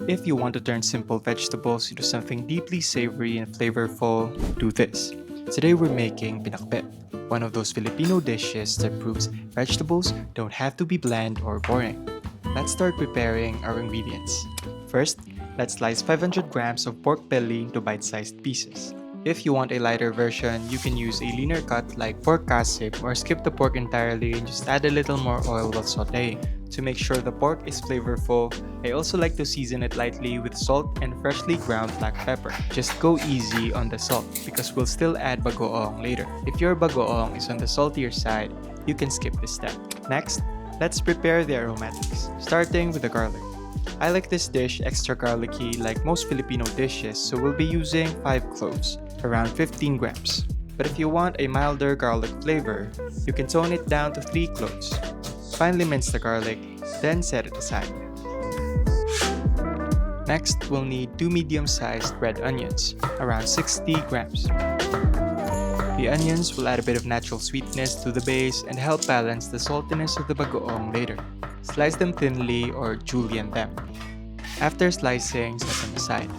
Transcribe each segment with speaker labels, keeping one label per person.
Speaker 1: If you want to turn simple vegetables into something deeply savory and flavorful, do this. Today we're making pinakbet, one of those Filipino dishes that proves vegetables don't have to be bland or boring. Let's start preparing our ingredients. First, let's slice 500 grams of pork belly into bite-sized pieces. If you want a lighter version, you can use a leaner cut like pork kasip or skip the pork entirely and just add a little more oil while sauteing. To make sure the pork is flavorful, I also like to season it lightly with salt and freshly ground black pepper. Just go easy on the salt because we'll still add bagoong later. If your bagoong is on the saltier side, you can skip this step. Next, let's prepare the aromatics, starting with the garlic. I like this dish extra garlicky like most Filipino dishes, so we'll be using 5 cloves, around 15 grams. But if you want a milder garlic flavor, you can tone it down to 3 cloves. Finally mince the garlic, then set it aside. Next, we'll need 2 medium-sized red onions, around 60 grams. The onions will add a bit of natural sweetness to the base and help balance the saltiness of the bagoong later. Slice them thinly or julienne them. After slicing, set them aside.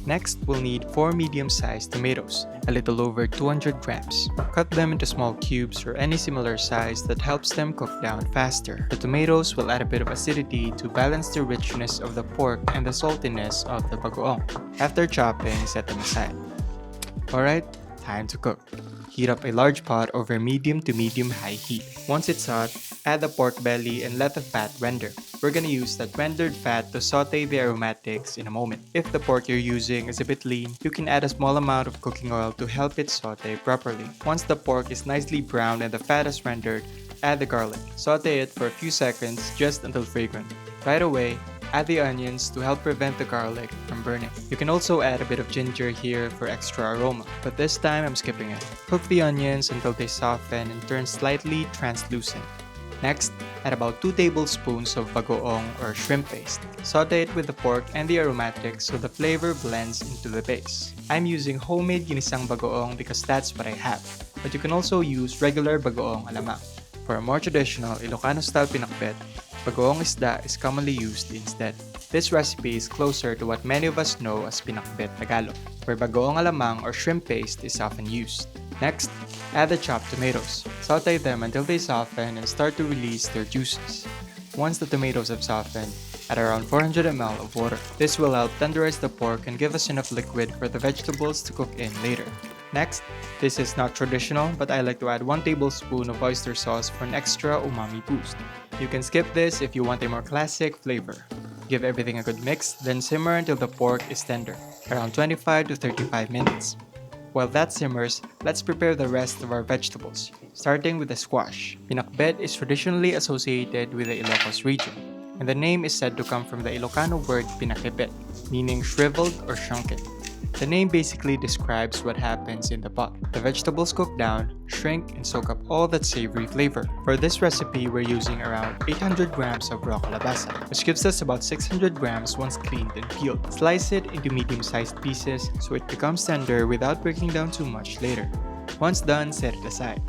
Speaker 1: Next, we'll need 4 medium-sized tomatoes, a little over 200 grams. Cut them into small cubes or any similar size that helps them cook down faster. The tomatoes will add a bit of acidity to balance the richness of the pork and the saltiness of the bagoong. After chopping, set them aside. Alright, time to cook. Heat up a large pot over medium to medium-high heat. Once it's hot, add the pork belly and let the fat render. We're gonna use that rendered fat to saute the aromatics in a moment. If the pork you're using is a bit lean, you can add a small amount of cooking oil to help it saute properly. Once the pork is nicely browned and the fat is rendered, add the garlic. Saute it for a few seconds just until fragrant. Right away, add the onions to help prevent the garlic from burning. You can also add a bit of ginger here for extra aroma, but this time I'm skipping it. Cook the onions until they soften and turn slightly translucent. Next, add about 2 tablespoons of bagoong or shrimp paste. Saute it with the pork and the aromatics so the flavor blends into the base. I'm using homemade ginisang bagoong because that's what I have, but you can also use regular bagoong alamang. For a more traditional Ilocano-style pinakbet, bagoong isda is commonly used instead. This recipe is closer to what many of us know as Pinakbet Tagalog, where bagoong alamang or shrimp paste is often used. Next, add the chopped tomatoes. Saute them until they soften and start to release their juices. Once the tomatoes have softened, add around 400 ml of water. This will help tenderize the pork and give us enough liquid for the vegetables to cook in later. Next, this is not traditional, but I like to add 1 tablespoon of oyster sauce for an extra umami boost. You can skip this if you want a more classic flavor. Give everything a good mix, then simmer until the pork is tender, around 25 to 35 minutes. While that simmers, let's prepare the rest of our vegetables, starting with the squash. Pinakbet is traditionally associated with the Ilocos region, and the name is said to come from the Ilocano word pinakbet, meaning shriveled or shrunken. The name basically describes what happens in the pot. The vegetables cook down, shrink, and soak up all that savory flavor. For this recipe, we're using around 800 grams of raw kalabasa, which gives us about 600 grams once cleaned and peeled. Slice it into medium-sized pieces so it becomes tender without breaking down too much later. Once done, set it aside.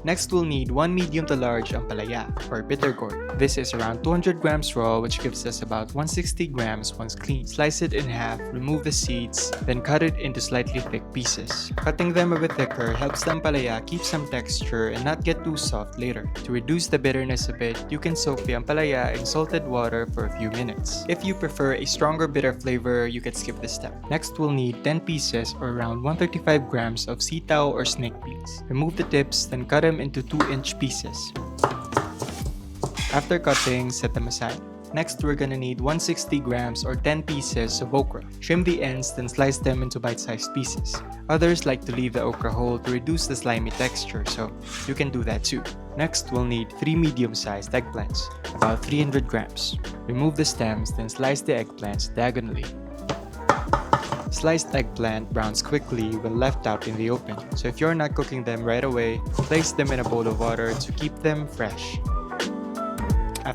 Speaker 1: Next, we'll need 1 medium to large ampalaya or bitter gourd. This is around 200 grams raw, which gives us about 160 grams once clean. Slice it in half, remove the seeds, then cut it into slightly thick pieces. Cutting them a bit thicker helps the ampalaya keep some texture and not get too soft later. To reduce the bitterness a bit, you can soak the ampalaya in salted water for a few minutes. If you prefer a stronger bitter flavor, you can skip this step. Next, we'll need 10 pieces or around 135 grams of sitaw or snake beans. Remove the tips, then cut them into 2-inch pieces. After cutting, set them aside. Next, we're gonna need 160 grams or 10 pieces of okra. Trim the ends, then slice them into bite-sized pieces. Others like to leave the okra whole to reduce the slimy texture, so you can do that too. Next, we'll need 3 medium-sized eggplants, about 300 grams. Remove the stems, then slice the eggplants diagonally. Sliced eggplant browns quickly when left out in the open, so if you're not cooking them right away, place them in a bowl of water to keep them fresh.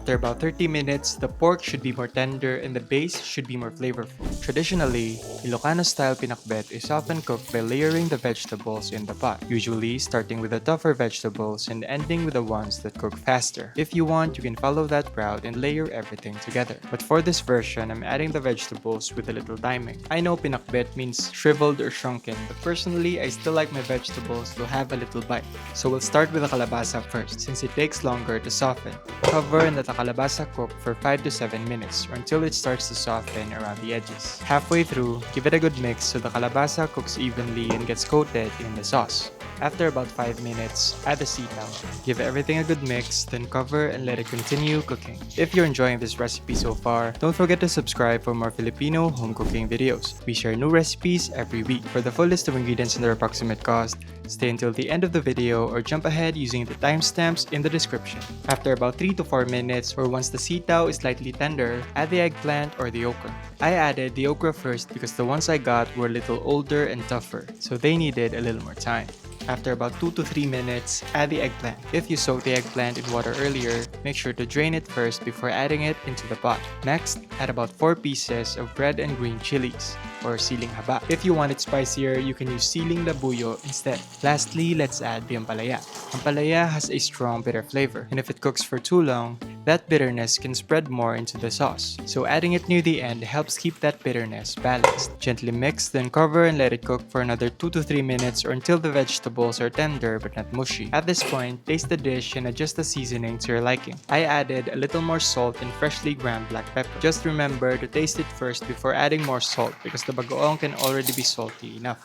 Speaker 1: After about 30 minutes, the pork should be more tender and the base should be more flavorful. Traditionally, Ilocano-style pinakbet is often cooked by layering the vegetables in the pot, usually starting with the tougher vegetables and ending with the ones that cook faster. If you want, you can follow that route and layer everything together. But for this version, I'm adding the vegetables with a little timing. I know pinakbet means shriveled or shrunken, but personally, I still like my vegetables to have a little bite. So we'll start with the kalabasa first, since it takes longer to soften. Cover and let the kalabasa cook for 5 to 7 minutes or until it starts to soften around the edges. Halfway through, give it a good mix so the kalabasa cooks evenly and gets coated in the sauce. After about 5 minutes, add the sitaw. Give everything a good mix, then cover and let it continue cooking. If you're enjoying this recipe so far, don't forget to subscribe for more Filipino home cooking videos. We share new recipes every week. For the full list of ingredients and their approximate cost, stay until the end of the video or jump ahead using the timestamps in the description. After about 3 to 4 minutes or once the sitaw is slightly tender, add the eggplant or the okra. I added the okra first because the ones I got were a little older and tougher, so they needed a little more time. After about 2 to 3 minutes, add the eggplant. If you soaked the eggplant in water earlier, make sure to drain it first before adding it into the pot. Next, add about 4 pieces of red and green chilies, or siling haba. If you want it spicier, you can use siling labuyo instead. Lastly, let's add the ampalaya. Ampalaya has a strong bitter flavor, and if it cooks for too long, that bitterness can spread more into the sauce. So adding it near the end helps keep that bitterness balanced. Gently mix, then cover and let it cook for another 2 to 3 minutes or until the vegetables are tender but not mushy. At this point, taste the dish and adjust the seasoning to your liking. I added a little more salt and freshly ground black pepper. Just remember to taste it first before adding more salt because the bagoong can already be salty enough.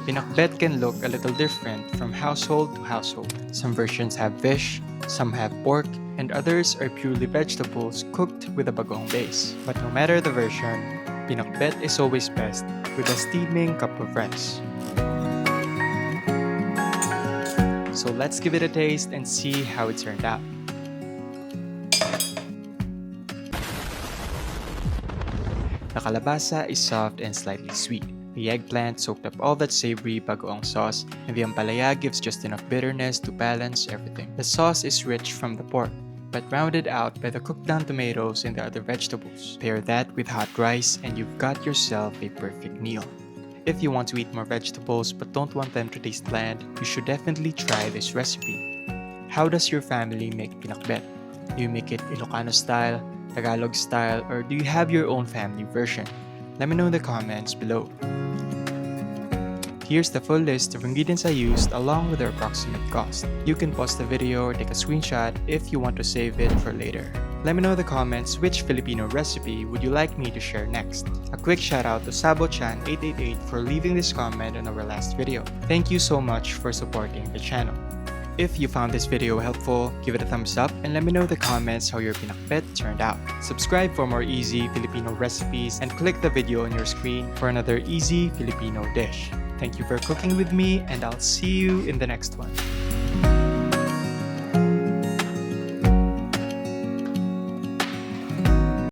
Speaker 1: Pinakbet can look a little different from household to household. Some versions have fish, some have pork, and others are purely vegetables cooked with a bagoong base. But no matter the version, pinakbet is always best with a steaming cup of rice. So let's give it a taste and see how it turned out. The kalabasa is soft and slightly sweet. The eggplant soaked up all that savory bagoong sauce, and the ampalaya gives just enough bitterness to balance everything. The sauce is rich from the pork, but rounded out by the cooked down tomatoes and the other vegetables. Pair that with hot rice and you've got yourself a perfect meal. If you want to eat more vegetables but don't want them to taste bland, you should definitely try this recipe. How does your family make pinakbet? Do you make it Ilocano-style, Tagalog-style, or do you have your own family version? Let me know in the comments below. Here's the full list of ingredients I used along with their approximate cost. You can pause the video or take a screenshot if you want to save it for later. Let me know in the comments which Filipino recipe would you like me to share next. A quick shout out to Sabochan888 for leaving this comment on our last video. Thank you so much for supporting the channel. If you found this video helpful, give it a thumbs up and let me know in the comments how your pinakbet turned out. Subscribe for more easy Filipino recipes and click the video on your screen for another easy Filipino dish. Thank you for cooking with me and I'll see you in the next one.